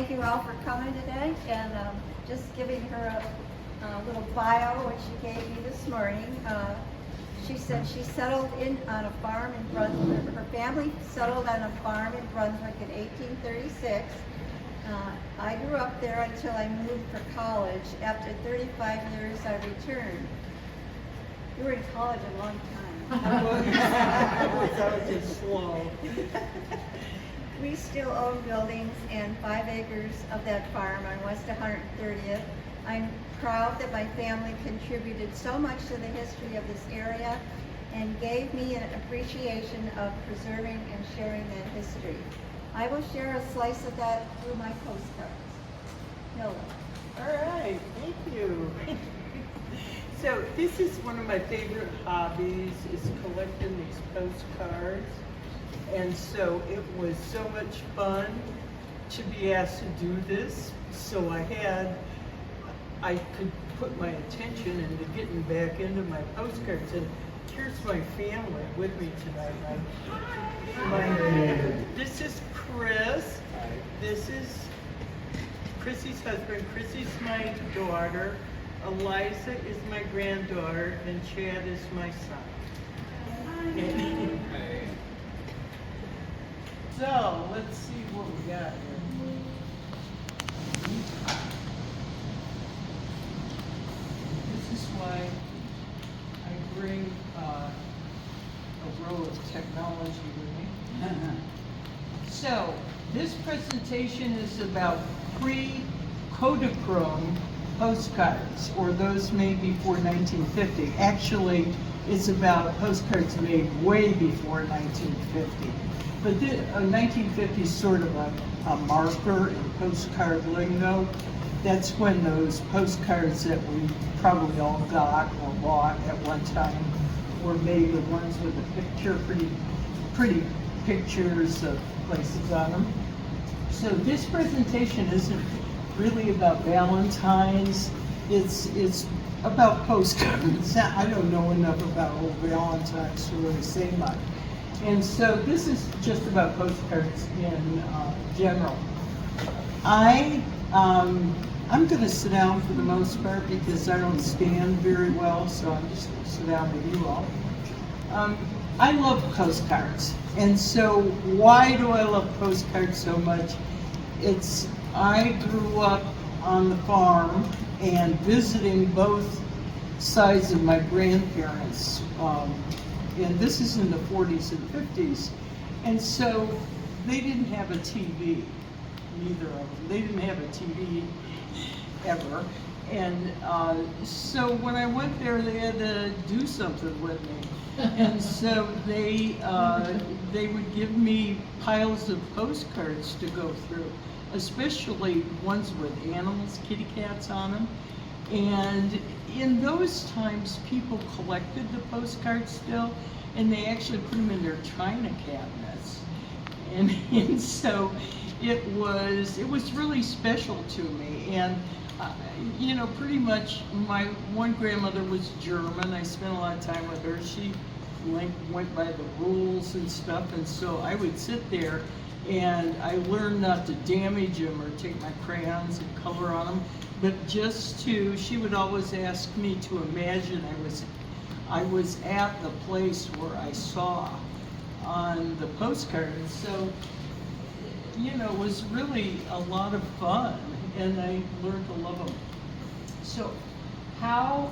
thank you all for coming today, and just giving her a little bio, which she gave me this morning. She said she settled in on a farm in Brunswick. Her family settled on a farm in Brunswick in 1836. I grew up there until I moved for college. After 35 years, I returned. You were in college a long time. I was just slow. We still own buildings and 5 acres of that farm on West 130th. I'm proud that my family contributed so much to the history of this area and gave me an appreciation of preserving and sharing that history. I will share a slice of that through my postcards. Nola. All right, thank you. So this is one of my favorite hobbies, is collecting these postcards. And so it was so much fun to be asked to do this. So I could put my attention into getting back into my postcards. And here's my family with me tonight. This is Chris. This is Chrissy's husband. Chrissy's my daughter. Eliza is my granddaughter, and Chad is my son. So let's see what we got here. This is why I bring a row of technology with me. So this presentation is about pre-Kodachrome postcards, or those made before 1950. Actually, it's about postcards made way before 1950. But 1950 is sort of a marker in postcard lingo. That's when those postcards that we probably all got or bought at one time were made, the ones with the picture, pretty pictures of places on them. So this presentation isn't really about Valentine's. It's about postcards. I don't know enough about old Valentine's to really say much. And so this is just about postcards in general. I'm going to sit down for the most part because I don't stand very well, so I'm just going to sit down with you all. I love postcards, and so why do I love postcards so much? I grew up on the farm and visiting both sides of my grandparents. And this is in the 40s and 50s. And so they didn't have a TV, neither of them. They didn't have a TV ever. And so when I went there, they had to do something with me. And so they would give me piles of postcards to go through, especially ones with animals, kitty cats on them. And in those times, people collected the postcards still, and they actually put them in their china cabinets. And so it was really special to me. And you know, pretty much my one grandmother was German. I spent a lot of time with her. She went by the rules and stuff, and so I would sit there and I learned not to damage them or take my crayons and color on them, but she would always ask me to imagine I was at the place where I saw on the postcard. And so, you know, it was really a lot of fun, and I learned to love them. So how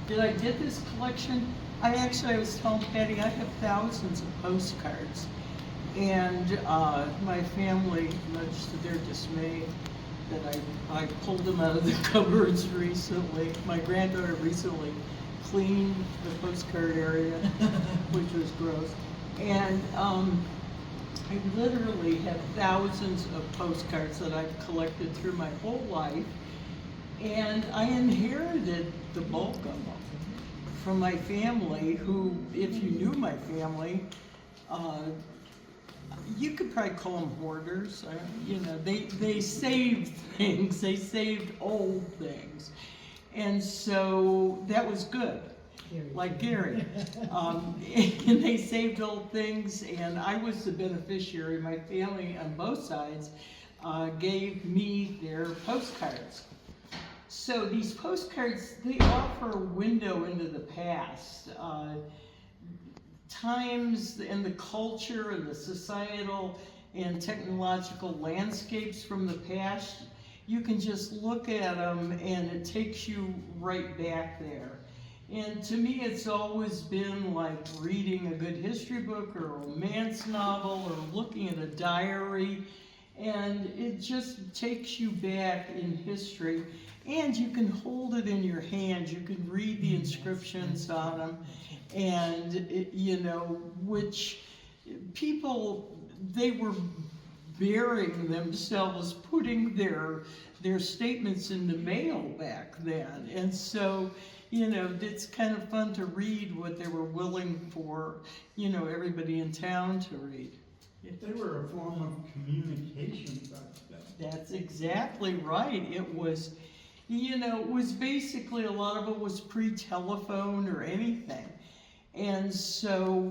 did I get this collection? I was telling Patty, I have thousands of postcards. And my family, much to their dismay, that I pulled them out of the cupboards recently. My granddaughter recently cleaned the postcard area, which was gross. And I literally have thousands of postcards that I've collected through my whole life. And I inherited the bulk of them from my family, who, if you knew my family, you could probably call them hoarders. You know, they saved things. They saved old things. And so that was good, like Gary. And they saved old things, and I was the beneficiary. My family on both sides gave me their postcards. So these postcards, they offer a window into the past. Times and the culture and the societal and technological landscapes from the past, you can just look at them and it takes you right back there. And to me, it's always been like reading a good history book or a romance novel or looking at a diary, and it just takes you back in history. And you can hold it in your hand, you can read the inscriptions on them, and which people, they were burying themselves, putting their statements in the mail back then. And so, it's kind of fun to read what they were willing for, everybody in town to read. They were a form of communication back then. That's exactly right. It was, it was basically, a lot of it was pre-telephone or anything. And so,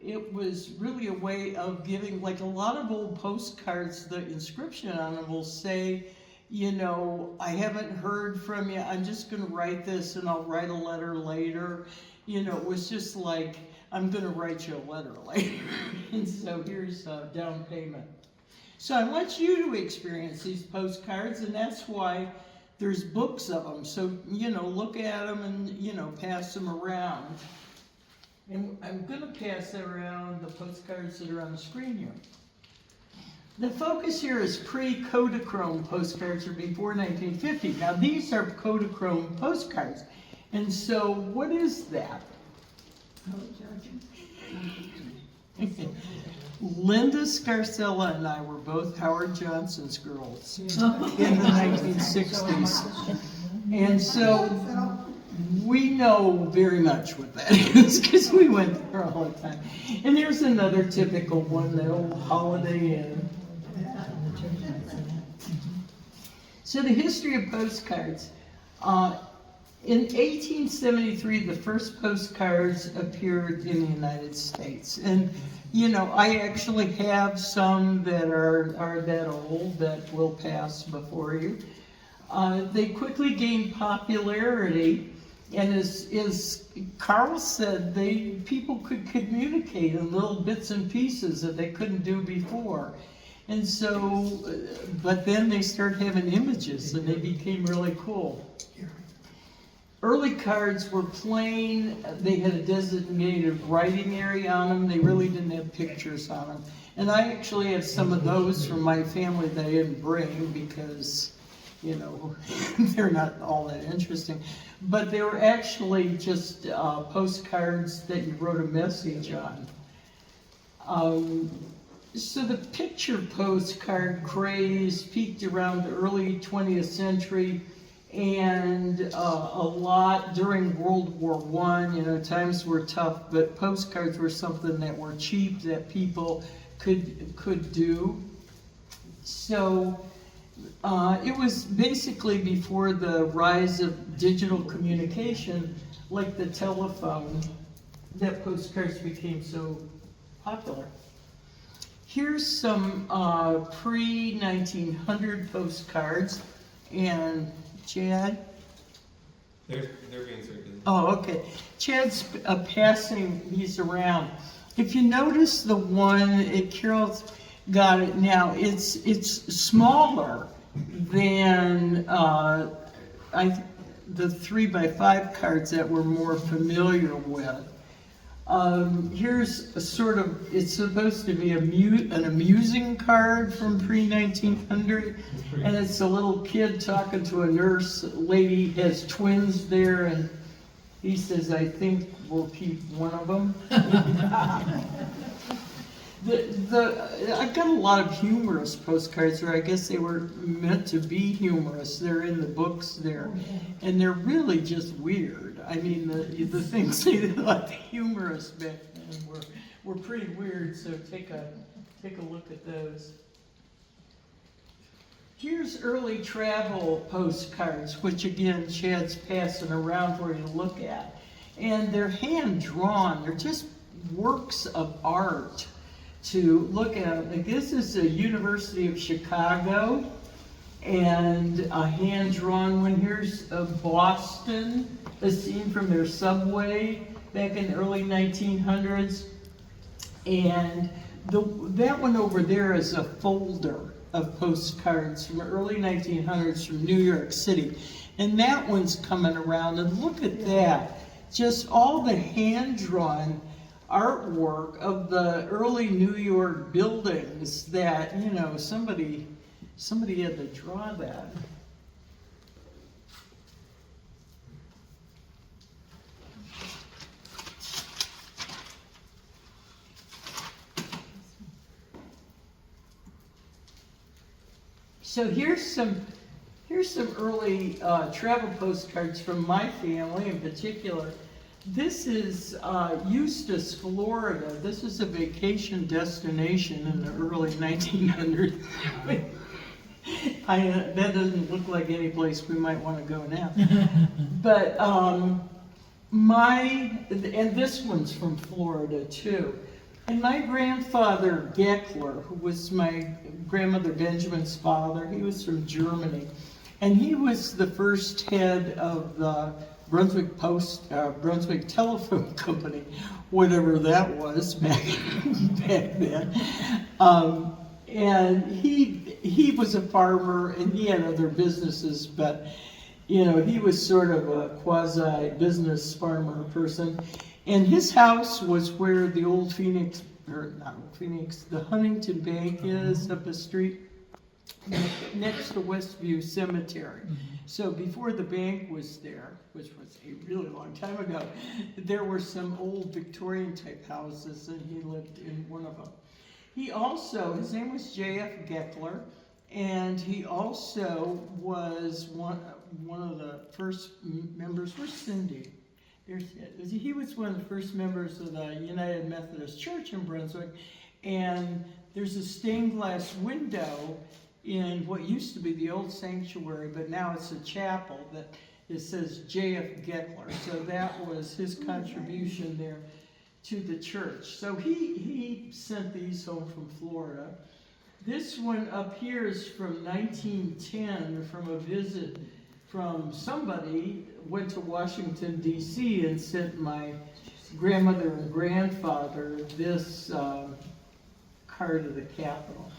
it was really a way of giving, like a lot of old postcards, the inscription on them will say, I haven't heard from you, I'm just gonna write this and I'll write a letter later. It was just like, I'm gonna write you a letter later. And so here's a down payment. So I want you to experience these postcards, and that's why there's books of them. So, look at them and, pass them around. And I'm gonna pass around the postcards that are on the screen here. The focus here is pre-Kodachrome postcards, or before 1950. Now these are Kodachrome postcards. And so what is that? Linda Scarcella and I were both Howard Johnson's girls in the 1960s. And so we know very much what that is because we went there all the time. And here's another typical one, the old Holiday Inn. So the history of postcards. In 1873, the first postcards appeared in the United States. And, I actually have some that are that old that will pass before you. They quickly gained popularity, and as Carl said, people could communicate in little bits and pieces that they couldn't do before. And so, but then they started having images and they became really cool. Early cards were plain, they had a designated writing area on them, they really didn't have pictures on them. And I actually have some of those from my family that I didn't bring because, they're not all that interesting. But they were actually just postcards that you wrote a message on. So the picture postcard craze peaked around the early 20th century, and a lot during World War I. Times were tough, but postcards were something that were cheap that people could do. So it was basically before the rise of digital communication, like the telephone, that postcards became so popular. Here's some pre-1900 postcards, and Chad? They're being circulated. Oh, okay. Chad's passing these around. If you notice the one, Carol's got it now, it's smaller than the 3x5 cards that we're more familiar with. Here's a sort of, it's supposed to be an amusing card from pre-1900, and it's a little kid talking to a nurse. Lady has twins there, and he says, I think we'll keep one of them. I've got a lot of humorous postcards, or I guess they were meant to be humorous. They're in the books there, and they're really just weird. I mean, the things they did, like the humorous back then were pretty weird. So take a look at those. Here's early travel postcards, which again Chad's passing around for you to look at, and they're hand drawn. They're just works of art. to look at. Like, this is the University of Chicago, and a hand-drawn one. Here's Boston, a scene from their subway back in the early 1900s. And that one over there is a folder of postcards from early 1900s from New York City. And that one's coming around, and look at that. Just all the hand-drawn artwork of the early New York buildings that, you know, somebody had to draw that. So here's some early travel postcards from my family in particular. This is Eustis, Florida. This is a vacation destination in the early 1900s. That doesn't look like any place we might want to go now. But and this one's from Florida too. And my grandfather, Geckler, who was my grandmother Benjamin's father, he was from Germany. And he was the first head of the Brunswick Telephone Company, whatever that was back then. And he was a farmer, and he had other businesses, but you know, he was sort of a quasi-business farmer person. And his house was where the old Phoenix, or not old Phoenix, the Huntington Bank is up the street, next to Westview Cemetery. So before the bank was there, which was a really long time ago, there were some old Victorian type houses, and he lived in one of them. He also, his name was J.F. Geckler, and he also was one of the first members. Where's Cindy? He was one of the first members of the United Methodist Church in Brunswick, and there's a stained glass window in what used to be the old sanctuary, but now it's a chapel that it says J.F. Geckler. So that was his contribution there to the church. So he sent these home from Florida. This one up here is from 1910, from a visit from somebody, went to Washington, D.C. and sent my grandmother and grandfather this card of the Capitol.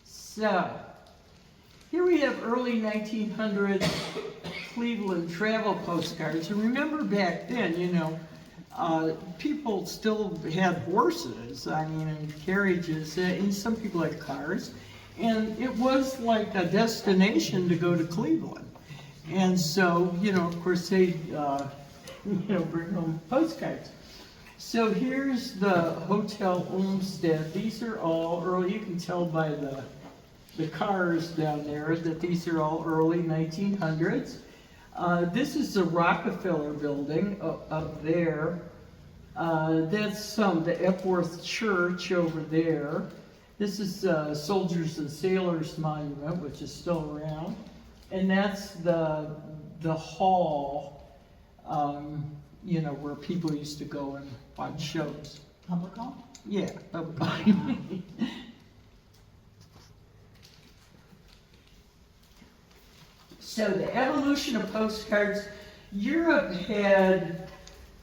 So, here we have early 1900s Cleveland travel postcards. And remember back then, you know, people still had horses, and carriages, and some people had cars. And it was like a destination to go to Cleveland. And so, you know, of course, they'd, bring home postcards. So here's the Hotel Olmsted. These are all early, you can tell by the cars down there that these are all early 1900s. This is the Rockefeller building up there. That's the Epworth Church over there. This is Soldiers and Sailors Monument, which is still around. And that's the hall, where people used to go and watch shows. Public hall? Yeah, public hall. So the evolution of postcards, Europe had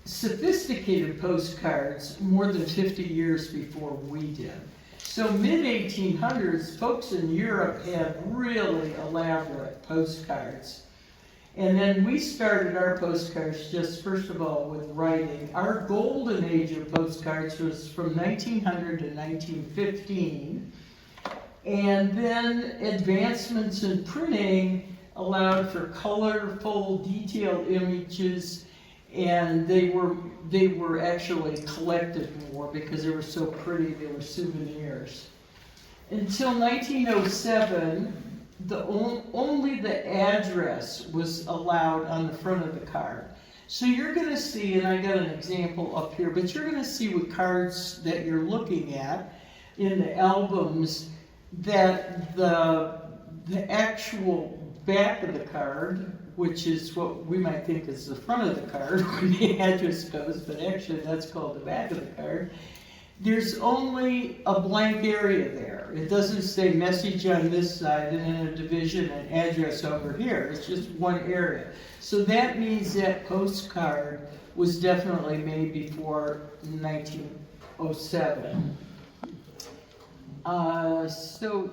sophisticated postcards more than 50 years before we did. So mid-1800s, folks in Europe had really elaborate postcards. And then we started our postcards just, first of all, with writing. Our golden age of postcards was from 1900 to 1915. And then advancements in printing allowed for colorful, detailed images, and they were actually collected more because they were so pretty. They were souvenirs. Until 1907, only the address was allowed on the front of the card. So you're going to see, and I got an example up here, but you're going to see with cards that you're looking at in the albums that the actual back of the card, which is what we might think is the front of the card where the address goes, but actually that's called the back of the card. There's only a blank area there. It doesn't say message on this side and then a division and address over here. It's just one area. So that means that postcard was definitely made before 1907. So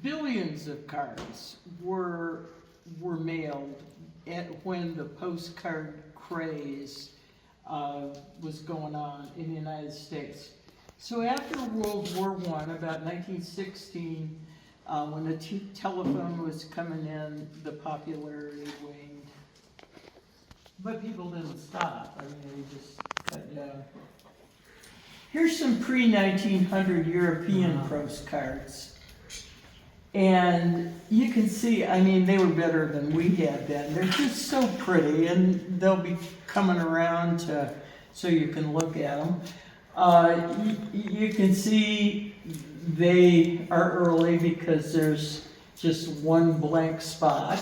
billions of cards were mailed when the postcard craze was going on in the United States. So after World War I, about 1916, when the telephone was coming in, the popularity waned. But people didn't stop. I mean, they just cut down. Here's some pre-1900 European postcards. And you can see, I mean, they were better than we had then. They're just so pretty, and they'll be coming around so you can look at them. You can see they are early because there's just one blank spot.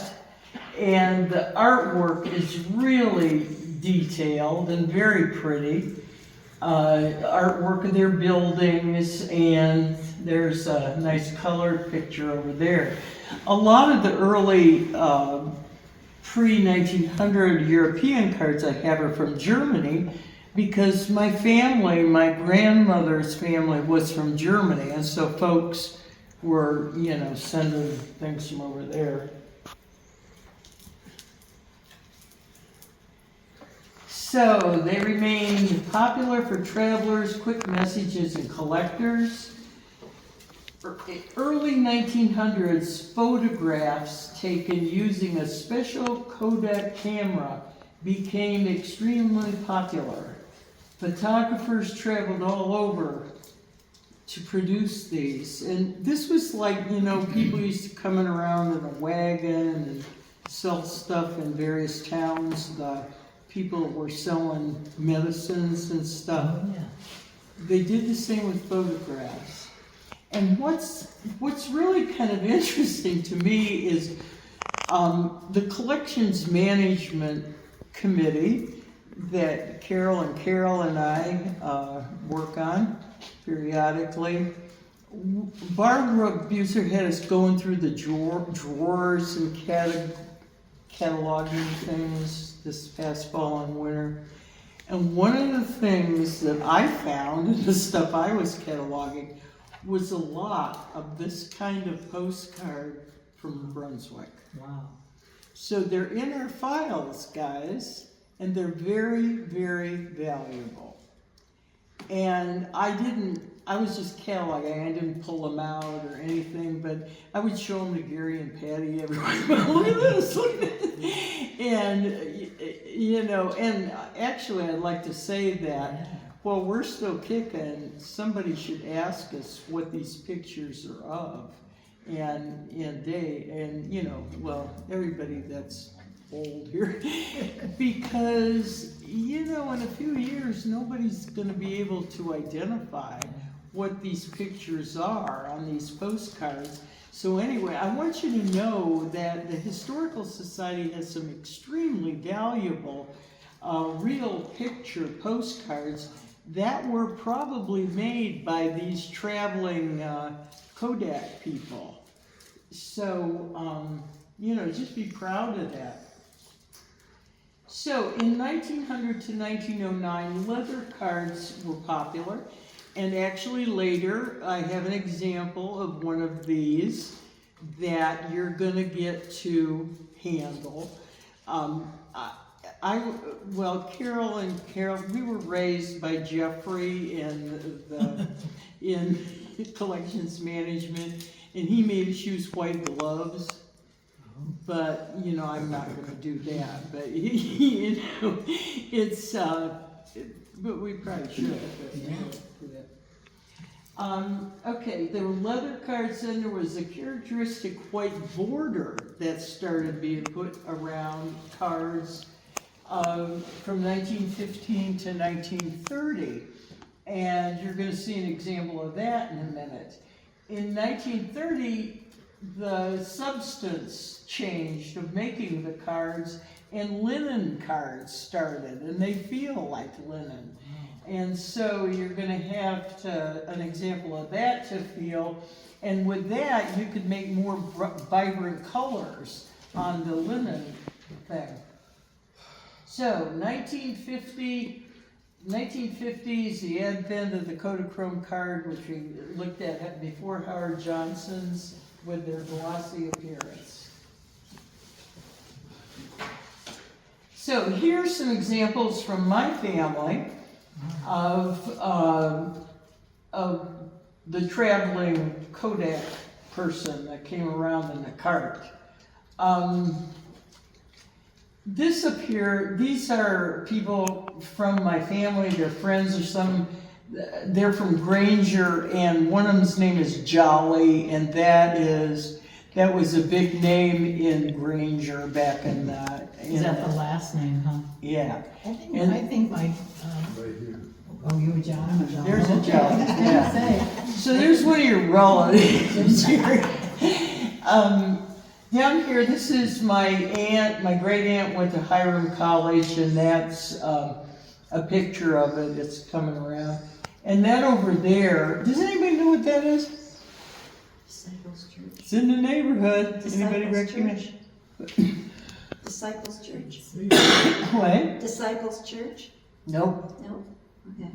And the artwork is really detailed and very pretty. Artwork of their buildings, and there's a nice colored picture over there. A lot of the early pre-1900 European cards I have are from Germany, because my family, my grandmother's family, was from Germany, and so folks were, sending things from over there. So they remained popular for travelers, quick messages, and collectors. Early 1900s, photographs taken using a special Kodak camera became extremely popular. Photographers traveled all over to produce these. And this was like, people used to come in around in a wagon and sell stuff in various towns. The people were selling medicines and stuff. Oh, yeah. They did the same with photographs. And what's really kind of interesting to me is the collections management committee that Carol and I work on periodically. Barbara Buser had us going through the drawers and cataloging things this past fall and winter. And one of the things that I found in the stuff I was cataloging was a lot of this kind of postcard from Brunswick. Wow. So they're in our files, guys, and they're very, very valuable. And I was just cataloging, I didn't pull them out or anything, but I would show them to Gary and Patty everywhere. Look at this, look at this. And, and actually I'd like to say that while we're still kicking, somebody should ask us what these pictures are of. And everybody that's old here, because, in a few years, nobody's gonna be able to identify what these pictures are on these postcards. So anyway, I want you to know that the Historical Society has some extremely valuable real picture postcards that were probably made by these traveling Kodak people. So, just be proud of that. So, in 1900 to 1909, leather cards were popular. And actually later, I have an example of one of these that you're gonna get to handle. Carol, we were raised by Jeffrey in collections management, and he made us use white gloves. But, I'm not gonna do that, but, but we probably should. Okay, there were leather cards, and there was a characteristic white border that started being put around cards from 1915 to 1930. And you're going to see an example of that in a minute. In 1930, the substance changed of making the cards, and linen cards started, and they feel like linen. And so you're gonna have an example of that to feel, and with that, you could make more vibrant colors on the linen thing. So 1950s, the advent of the Kodachrome card, which we looked at before Howard Johnson's, with their glossy appearance. So here's some examples from my family of the traveling Kodak person that came around in the cart. These are people from my family, they're friends or some, they're from Granger, and one of them's name is Jolly, and that was a big name in Granger back in the... Is that the last name, huh? Yeah. I think my, Right here. oh, you were John? There's a Okay, John, I was gonna yeah. say. So there's one of your relatives here. Down here, this is my aunt, my great aunt went to Hiram College, and that's a picture of it. It's coming around. And that over there, does anybody know what that is? Disciples Church. It's in the neighborhood. Anybody Disciples recognize? Disciples Church. What? Disciples Church? Nope. No? Okay.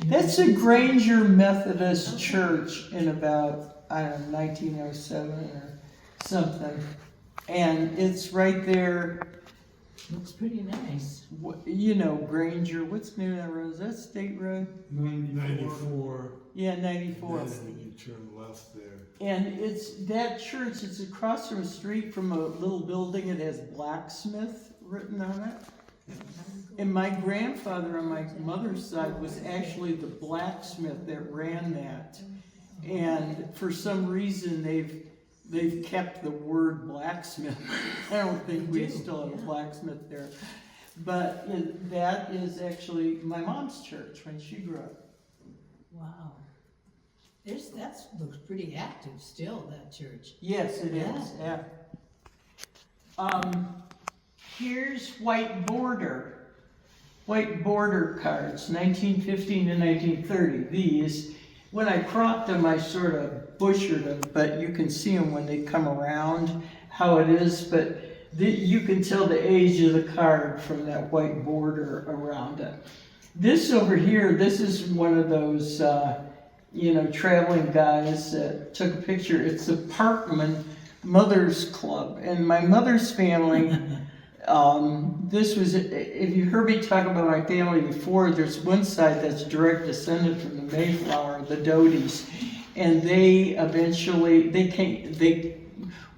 That's a Granger Methodist church in about, I don't know, 1907 or something. And it's right there, Looks pretty nice. you know, Granger, what's the name of that road? Is that State Road? 94. Yeah, 94. And you turn left there. And it's that church, it's across from the street from a little building, it has blacksmith written on it. And my grandfather on my mother's side was actually the blacksmith that ran that. And for some reason, they've kept the word blacksmith. I don't think we still have a blacksmith there. But that is actually my mom's church when she grew up. Wow. That looks pretty active still, that church. Yes, it is, yeah. Here's white border cards, 1915 to 1930. These, when I cropped them, I sort of butchered them, but you can see them when they come around, how it is, but you can tell the age of the card from that white border around it. This over here, this is one of those, traveling guys that took a picture. It's the Parkman Mothers Club, and my mother's family, this was, if you heard me talk about my family before, there's one side that's direct descendant from the Mayflower, the Doties, and they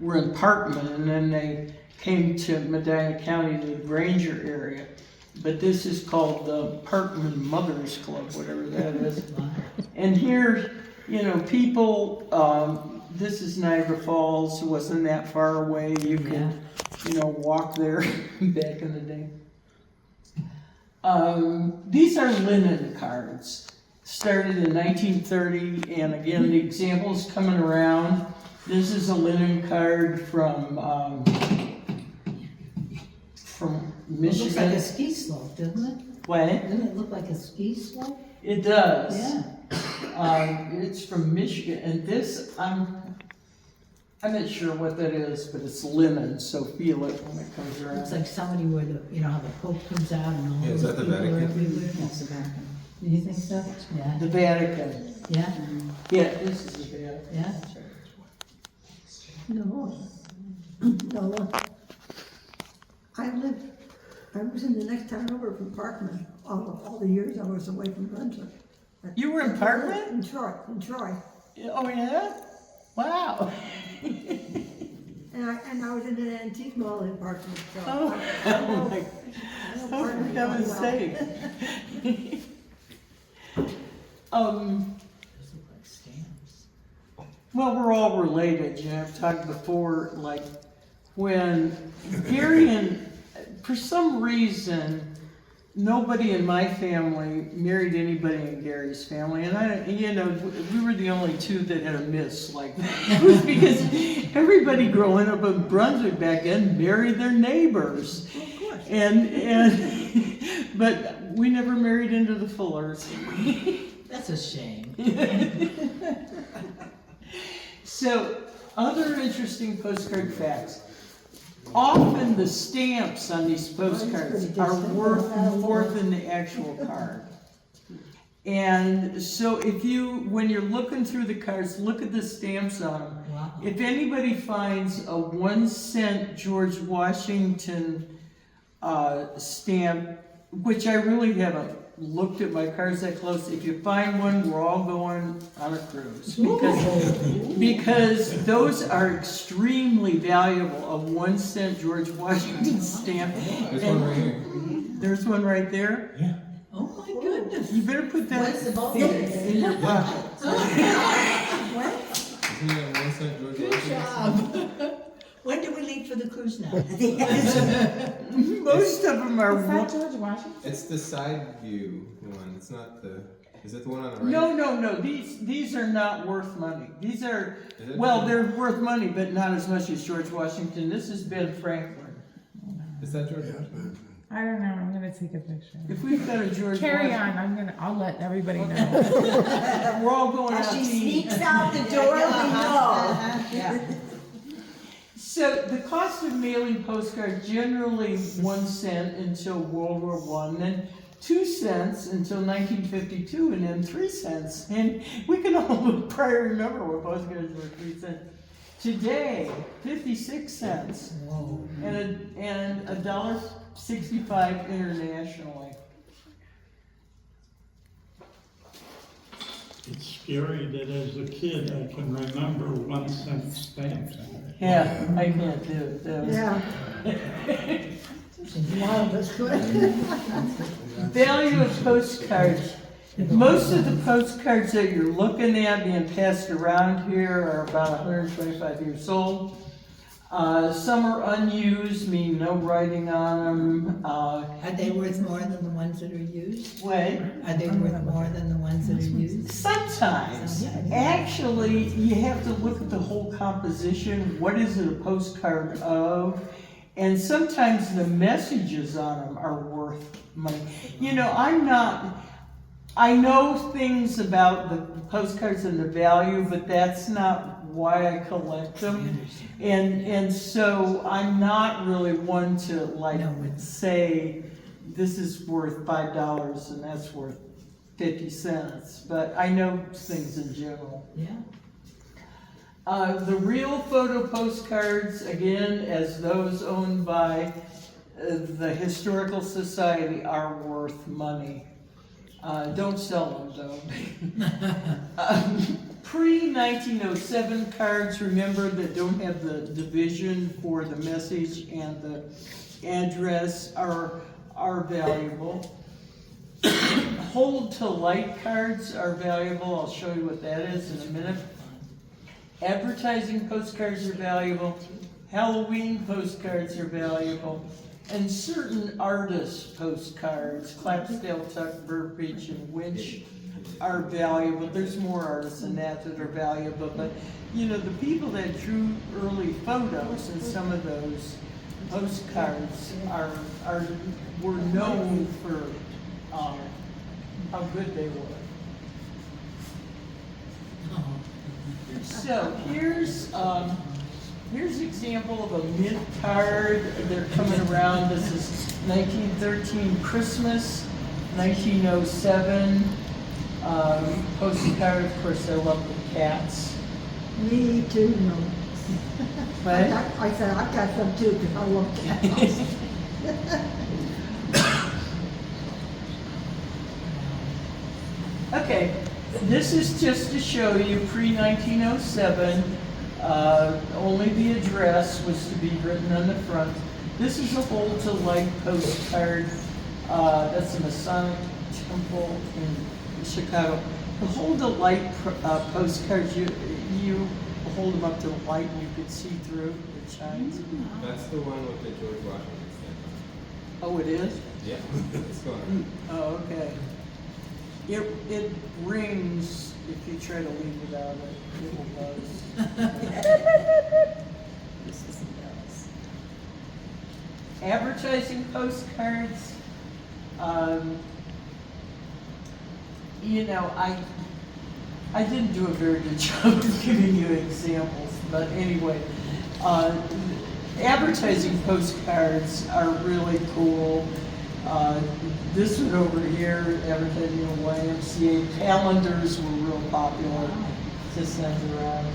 were in Parkman, and then they came to Medina County, to the Granger area. But this is called the Parkman Mothers Club, whatever that is. And here, people, this is Niagara Falls, wasn't that far away. You could, walk there back in the day. These are linen cards, started in 1930, and again, the examples coming around. This is a linen card from It looks like Michigan. a ski slope, doesn't it? What? Doesn't it look like a ski slope? It does. Yeah. It's from Michigan, and this, I'm not sure what that is, but it's linen, so feel it when it comes around. Looks like somebody where how the Pope comes out and all Yeah, is those that the people are Vatican? everywhere. That's the Vatican. Do you think so? Yeah. The Vatican. Yeah, Yeah, this is the Vatican. yeah. No, Nola. I was in the next town over from Parkman, all the years I was away from Brunswick. You were in Parkman? In Troy. Oh, yeah? Wow. And I was in an antique mall in Parkman, so. Oh, I know my, oh, for Parkman heaven's well. sake. Those look like stamps. Well, we're all related, I've talked before, like, when Gary and, for some reason, nobody in my family married anybody in Gary's family, and we were the only two that had a miss like that. It was because everybody growing up in Brunswick back then married their neighbors. Of course. But we never married into the Fullers. That's a shame. So, other interesting postcard facts. Often the stamps on these postcards are worth more than the actual card. And so when you're looking through the cards, look at the stamps on them. Wow. If anybody finds a 1-cent George Washington stamp, which I really haven't looked at my cards that close, if you find one, we're all going on a cruise. Because those are extremely valuable, a 1-cent George Washington stamp. There's one right here. There's one right there. Yeah. Oh my goodness. You better put that What's in your pocket. Isn't that 1 cent George Good Washington? job. When do we leave for the cruise now? Most of them are. George Washington? It's the side view one. It's not the. Is it the one on the right? No. These are not worth money. These are, Is it? well, they're worth money, but not as much as George Washington. This is Ben Franklin. Is that George Washington? I don't know. I'm gonna take a picture. If we've got a George Carry Washington, on. I'll let everybody know. we're all going out As to she eat. sneaks out the door, we know. Yeah. So the cost of mailing postcards generally 1 cent until World War I, then 2 cents until 1952, and then 3 cents. And we can all probably remember when postcards were 3 cents. Today, 56 cents Whoa. and $1.65 internationally. It's scary that as a kid, I can remember 1-cent stamps. Yeah, I can't do it. That was- Yeah. Wow, that's good. Value of postcards. Most of the postcards that you're looking at being passed around here are about 125 years old. Some are unused, meaning no writing on them. Are they worth more than the ones that are used? What? Are they worth more than the ones that are used? Sometimes. Actually, you have to look at the whole composition. What is it a postcard of? And sometimes the messages on them are worth money. I know things about the postcards and the value, but that's not why I collect them. And so I'm not really one to say this is worth $5 and that's worth 50 cents, but I know things in general. Yeah. The real photo postcards, again, as those owned by the Historical Society, are worth money. Don't sell them though. Pre-1907 cards, remember, that don't have the division for the message and the address are valuable. Hold to light cards are valuable. I'll show you what that is in a minute. Advertising postcards are valuable. Halloween postcards are valuable. And certain artist postcards, Clapsdale, Tuck, Burbage, and Winch, are valuable. There's more artists than that are valuable, but the people that drew early photos and some of those postcards were known for how good they were. So here's an example of a mint card. They're coming around. This is 1913 Christmas, 1907 postcard. Of course, I love the cats. Me too, no. But I said, I've got some too, because I love cats. okay, this is just to show you pre-1907. Only the address was to be written on the front. This is a hold to light postcard. That's the Masonic Temple in Chicago. The hold to light postcards, you hold them up to the light and you could see through. It shines. That's the one with the George Washington stamp on Oh, it is? Yeah. It's going. Oh, okay. It rings if you try to leave without it. It will buzz. This isn't those. Advertising postcards. You know, I didn't do a very good job of giving you examples, but anyway, advertising postcards are really cool. This one over here, advertising a YMCA, calendars were real popular to send around.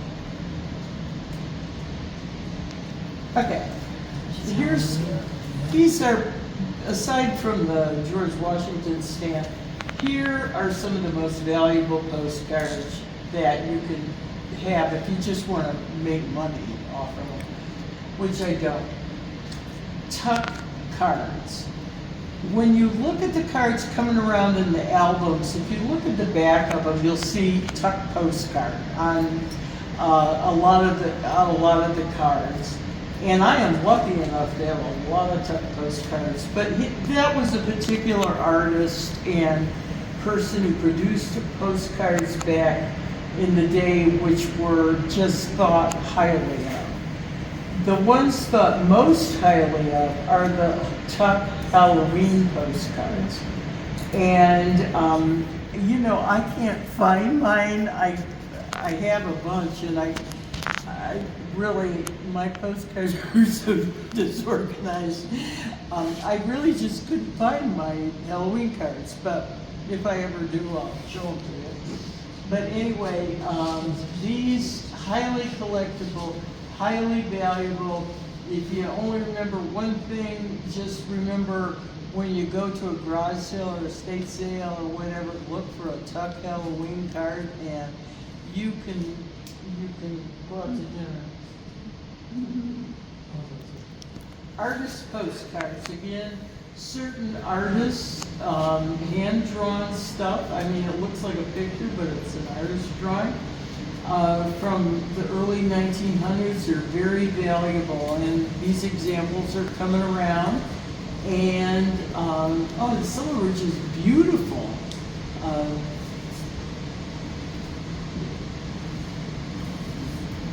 Okay, these are, aside from the George Washington stamp, here are some of the most valuable postcards that you can have if you just want to make money off of them, which I don't. Tuck cards. When you look at the cards coming around in the albums, if you look at the back of them, you'll see Tuck postcard on a lot of the cards. And I am lucky enough to have a lot of Tuck postcards. But that was a particular artist and person who produced postcards back in the day, which were just thought highly of. The ones thought most highly of are the Tuck Halloween postcards. And, you know, I can't find mine. I have a bunch, and I really, my postcards are so disorganized. I really just couldn't find my Halloween cards, but if I ever do, I'll show them to you. But anyway, these highly collectible, highly valuable. If you only remember one thing, just remember when you go to a garage sale or a estate sale or whatever, look for a Tuck Halloween card, and you can go out to dinner. Artist postcards, again, certain artists, hand-drawn stuff. I mean, it looks like a picture, but it's an artist drawing. From the early 1900s are very valuable, and these examples are coming around. And, oh, some of them are just beautiful. Oh,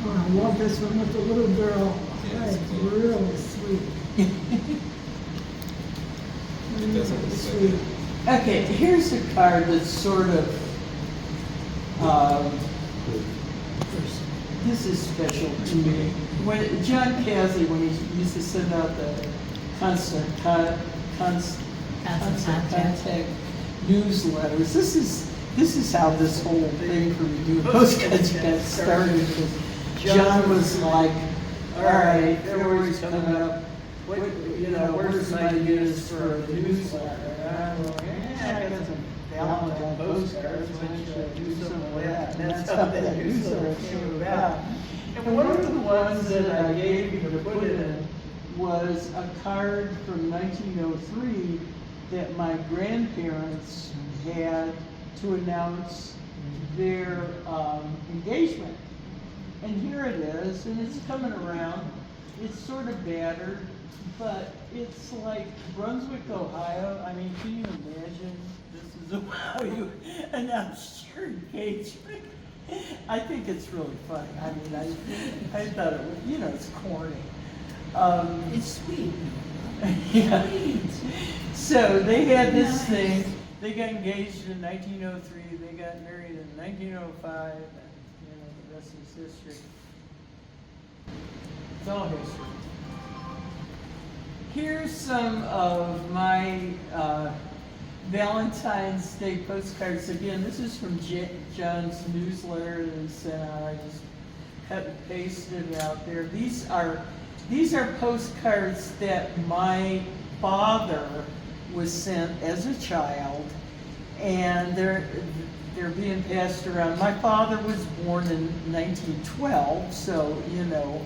I love this one with the little girl. Yeah, That's it's cool. really sweet. It doesn't look Sweet. like Okay, here's a card that's sort of, this is special to me. When John Casley, when he used to send out the constant contact newsletters, this is how this whole thing for me doing postcards got started. Because John was like, all right, February's coming up. What, you know, where's my ideas for the newsletter? And I'm like, yeah, I got some Valentine postcards. Why don't you do something like that? And that's how that newsletter came about. And one of the ones that I gave you to put in was a card from 1903 that my grandparents had to announce their engagement. And here it is, and it's coming around. It's sort of battered, but it's like Brunswick, Ohio. I mean, can you imagine? This is how you announce your engagement. I think it's really funny. I mean, I thought it was, you know, it's corny. It's sweet. Yeah. So they had this thing. They got engaged in 1903. They got married in 1905. And, you know, the rest is history. It's all history. Here's some of my Valentine's Day postcards. Again, this is from John's newsletter that he sent out. I just cut and pasted it out there. These are postcards that my father was sent as a child, and they're being passed around. My father was born in 1912, so you know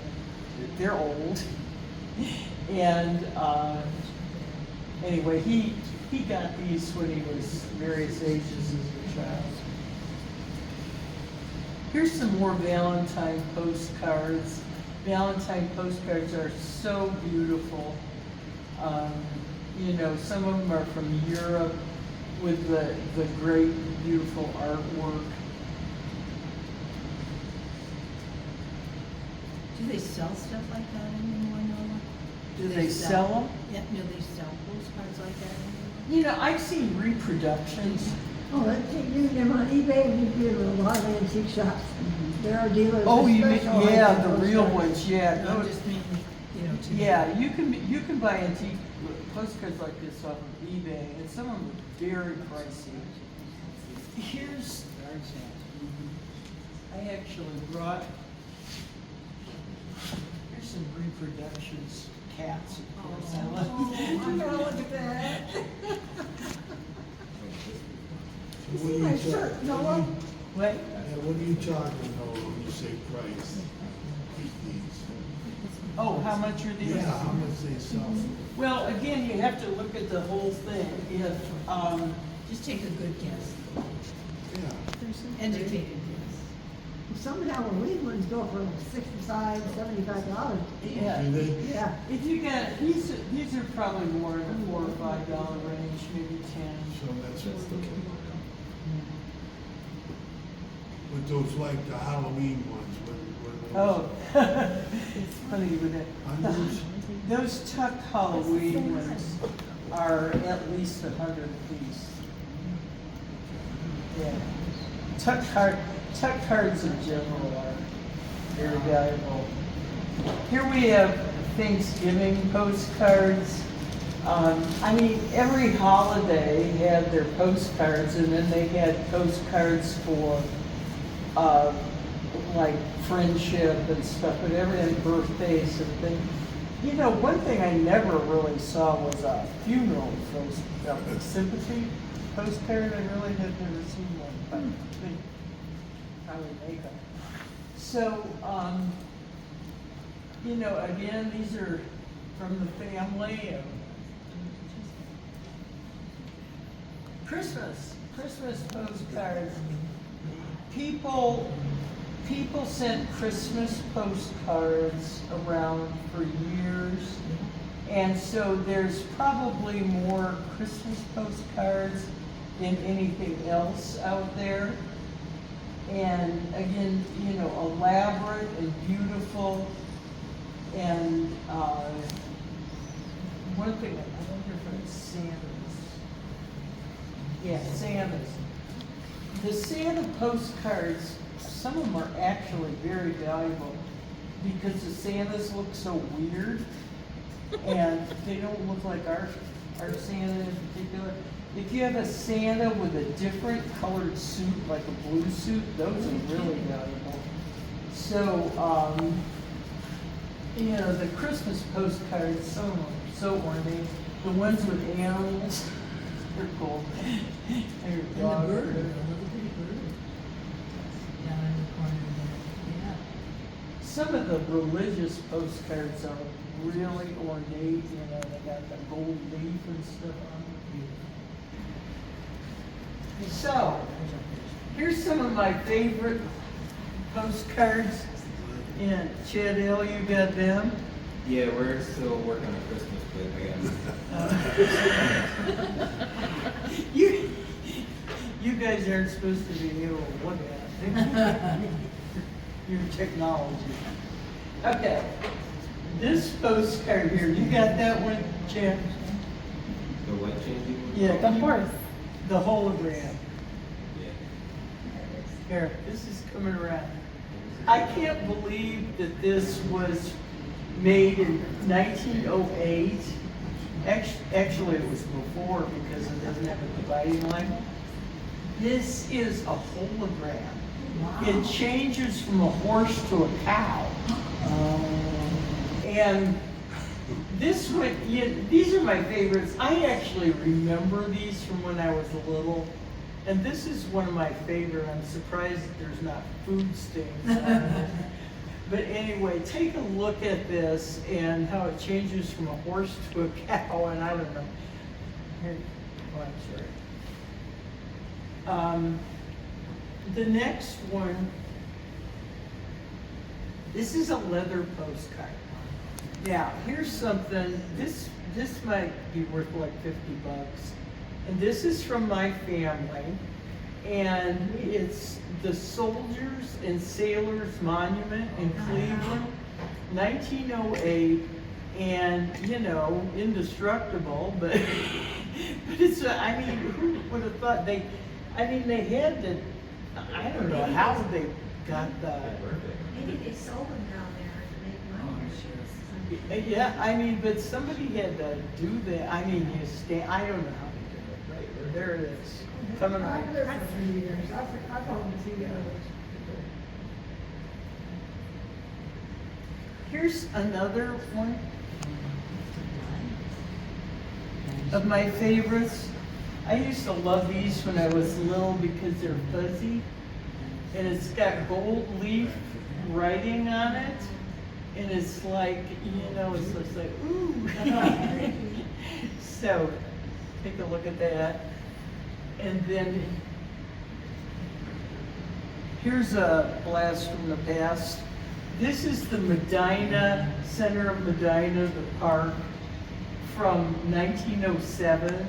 they're old. And anyway, he got these when he was various ages as a child. Here's some more Valentine postcards. Valentine postcards are so beautiful. You know, some of them are from Europe with the great, beautiful artwork. Do they sell stuff like that anymore, Nola? Do they sell them? Yeah, do they sell postcards like that anymore? You know, I've seen reproductions. Oh, you can get them on eBay, and you can get them in a lot of antique shops. There are dealers. Oh, that you mean, specialize yeah, in the those real kinds. ones, yeah. No, No, just mean, you know, to. yeah, you can buy antique postcards like this off of eBay, and some of them are very pricey. Here's, I actually brought, here's some reproductions, cats, of course. I love. I'm gonna look at that. So See my shirt, Noah? What? What are you talking about when you say price? These. Oh, how much are these? Yeah, how much they sell? Well, again, you have to look at the whole thing. If, Just take a good guess, Yeah. educated guess. Some Halloween ones go for $65, $75. yeah. Do they? Yeah. If you get, these are probably more in the $4 or $5 range, maybe 10. So that's That's the king. But those like the Halloween ones, when Oh, it's funny with it. Hundreds? Those tucked Halloween ones are at least 100 apiece. Yeah. Tuck cards in general are very valuable. Here we have Thanksgiving postcards. I mean, every holiday had their postcards, and then they had postcards for like friendship and stuff, but everything, birthdays and things. You know, one thing I never really saw was a funeral sympathy postcard. I really had never seen one, but they probably make them. So, you know, again, these are from the family. Christmas postcards. People sent Christmas postcards around for years, and so there's probably more Christmas postcards than anything else out there. And again, you know, elaborate and beautiful. And one thing, I wonder if it's Santa's. Yeah, Santa's. The Santa postcards, some of them are actually very valuable because the Santas look so weird and they don't look like our Santa in particular. If you have a Santa with a different colored suit, like a blue suit, those are really valuable. So, you know, the Christmas postcards, some of them are so ornate. The ones with animals, they're cool. And the bird, another pretty bird. Down in the corner there, yeah. Some of the religious postcards are really ornate, you know, they got the gold leaf and stuff on them. So, here's some of my favorite postcards. And Chad L, you got them? Yeah, we're still working on Christmas, but I guess. You guys aren't supposed to be able to look at it. Your technology. Okay, this postcard here, you got that one, Chad? The what changing? Yeah. The horse. The hologram. Yeah. Here, this is coming around. I can't believe that this was made in 1908. Actually, it was before because it doesn't have a dividing line. This is a hologram. It changes from a horse to a cow. And this one, these are my favorites. I actually remember these from when I was little. And this is one of my favorite. I'm surprised that there's not food stains on it. But anyway, take a look at this and how it changes from a horse to a cow, and I don't know. Here, oh, I'm sorry. The next one, this is a leather postcard. Now, here's something, this might be worth like $50. And this is from my family. And it's the Soldiers and Sailors Monument in Cleveland, 1908. And, you know, indestructible, but, but it's, I mean, who would have thought they had to, I don't know how they got that. Maybe they sold them down there to make money. Yeah, I mean, but somebody had to do that. I mean, I don't know how they did it. Right there it is. Coming I on. lived for 3 years. I found the TV. Here's another one of my favorites. I used to love these when I was little because they're fuzzy. And it's got gold leaf writing on it. And it's like, you know, it's just like, ooh. So, take a look at that. And then, here's a blast from the past. This is the Medina, center of Medina, the park, from 1907.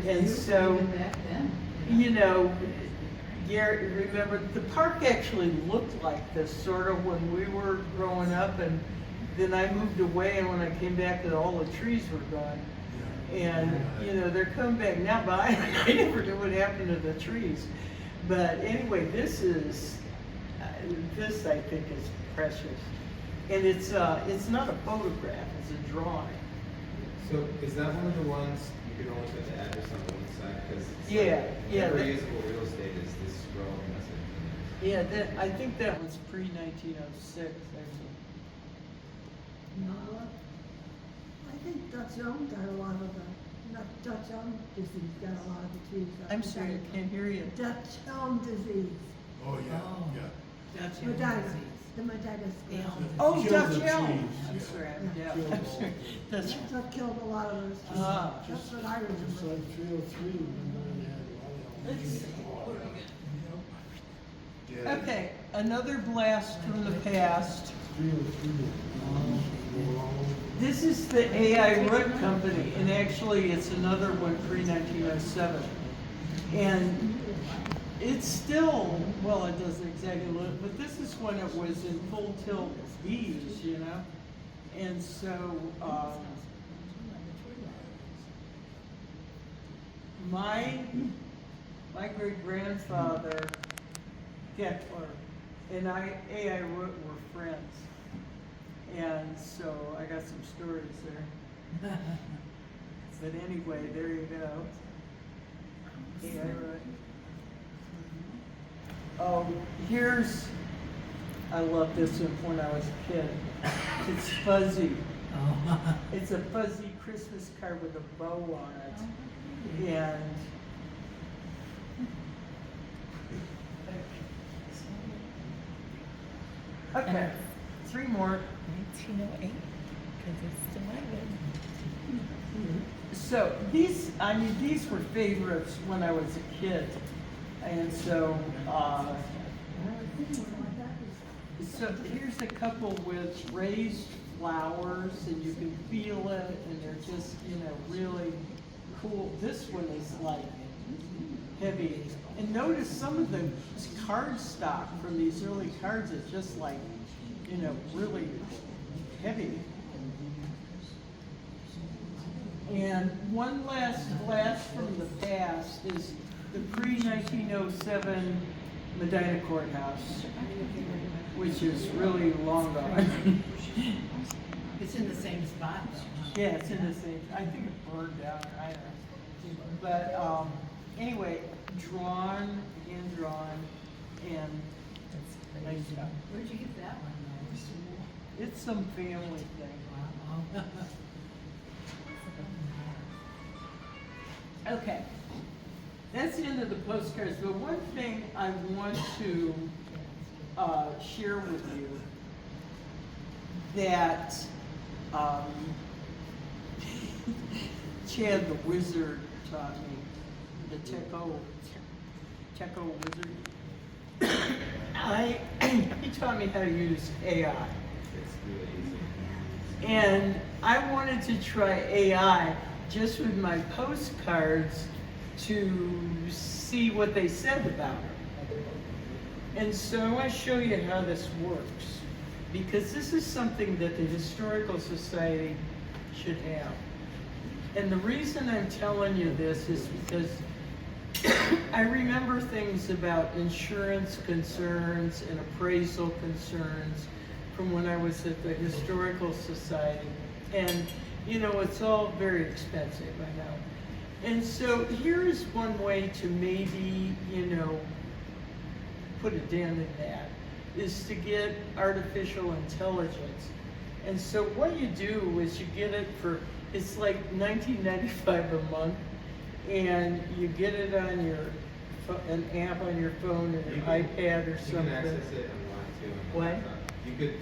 And so, Back then. you know, Gary, remember, the park actually looked like this sort of when we were growing up, and then I moved away, and when I came back, all the trees were gone. And, you know, they're coming back now, but I never knew what happened to the trees. But anyway, this I think is precious. And it's not a photograph, it's a drawing. So is that one of the ones you can only put the address on one side? Because Yeah, yeah, Never that- usable real estate is this scroll message. Yeah, I think that was pre-1906, actually. Nola. I think Dutch Elm got a lot of the, not Dutch Elm disease got a lot of the trees. I'm sorry, I can't hear you. Dutch Elm disease. Oh, yeah, Oh. yeah. Dutch Medina, disease. the Medina Yeah. square. Oh, Kill Dutch the elm. trees, I'm yeah. sorry, Yeah. I'm sorry. That's, That's what killed a lot of those trees. Ah. That's what I Just remember. like 303, when they had a lot of. Let's see. Yeah. okay, another blast from the past. 303. This is the AI Root Company, and actually it's another one pre-1907. And it's still, well, it doesn't exactly look, but this is when it was in full tilt V's, you know? And so, my great-grandfather, Gettler, and AI Root were friends. And so I got some stories there. But anyway, there you go. AI Root. Oh, I love this one when I was a kid. It's fuzzy. Oh. It's a fuzzy Christmas card with a bow on it. And okay, three more. 1908, because it's divided. So these were favorites when I was a kid. And so, so here's a couple with raised flowers, and you can feel it, and they're just, really cool. This one is like heavy. And notice some of the card stock from these early cards is just like, really heavy. And one last blast from the past is the pre-1907 Medina Courthouse, which is really long gone. It's in the same spot though. Yeah, it's in the same, I think it burned down, I don't know. But anyway, hand drawn, and nice stuff. Where'd you get that one though? It's some family thing. Wow. Okay, that's the end of the postcards, but one thing I want to share with you that Chad the Wizard taught me, the Techo Wizard. He taught me how to use AI. It's really easy. And I wanted to try AI just with my postcards to see what they said about her. And so I want to show you how this works, because this is something that the Historical Society should have. And the reason I'm telling you this is because I remember things about insurance concerns and appraisal concerns from when I was at the Historical Society. And, you know, it's all very expensive, I know. And so here is one way to maybe, you know, put a dent in that, is to get artificial intelligence. And so what you do is you get it for, it's like $19.95 a month, and you get it on your, an app on your phone or your iPad or something. You can access it online too. On the What? laptop. You could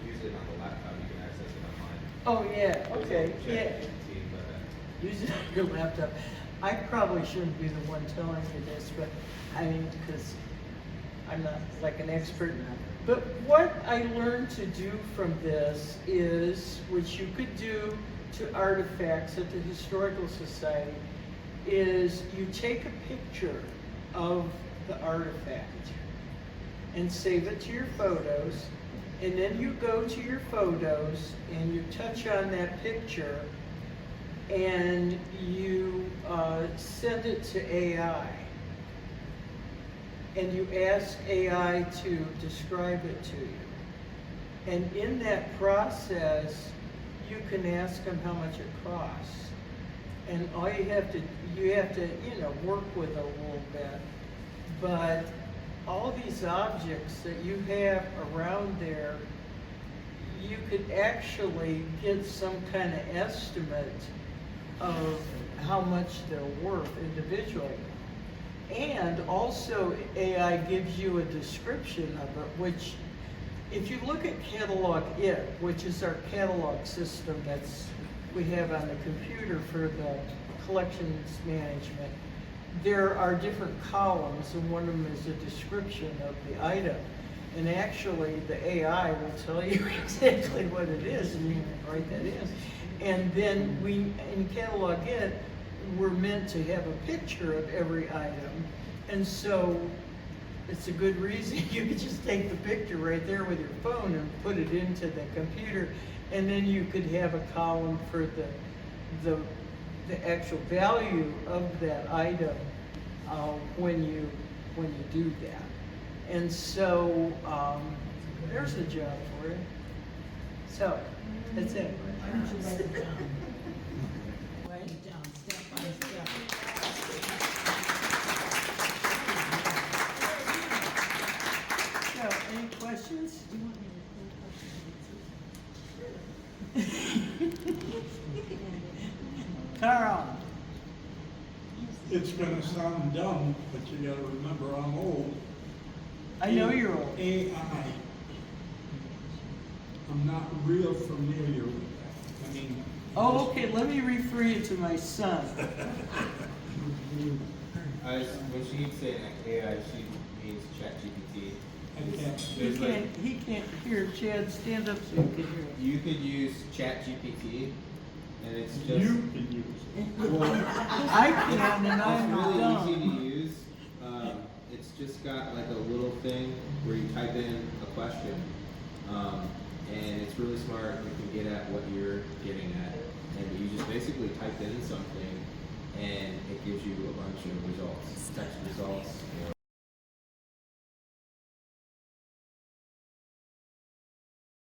use it on the laptop, you can access it online. Oh, yeah, okay, There's a yeah. ChatGPT, but, Use it on your laptop. I probably shouldn't be the one telling you this, but I mean, because I'm not like an expert. But what I learned to do from this is, which you could do to artifacts at the Historical Society, is you take a picture of the artifact and save it to your photos, and then you go to your photos and you touch on that picture and you send it to AI. And you ask AI to describe it to you. And in that process, you can ask them how much it costs. And all you have to, you know, work with it a little bit. But all these objects that you have around there, you could actually get some kind of estimate of how much they're worth individually. And also AI gives you a description of it, which if you look at Catalog It, which is our catalog system that's we have on the computer for the collections management, there are different columns, and one of them is a description of the item. And actually, the AI will tell you exactly what it is, and you can write that in. And then we, in Catalog It, we're meant to have a picture of every item. And so it's a good reason you could just take the picture right there with your phone and put it into the computer, and then you could have a column for the actual value of that item when you do that. And so there's a job for you. So that's it. Why don't you write it down? Write it down, step by step. So, any questions? Do you want me to record questions? Carl? It's gonna sound dumb, but you gotta remember I'm old. I know you're old. AI. I'm not real familiar with that. I mean. Oh, okay, let me refer you to my son. when she's saying AI, she means ChatGPT. I can't. He can't hear. Chad, stand up so you can hear. You could use ChatGPT, and it's just. You can use it. Well, I can, and I'm it's really easy dumb. to use. It's just got like a little thing where you type in a question, and it's really smart. You can get at what you're getting at, and you just basically type in something, and it gives you a bunch of results, text results,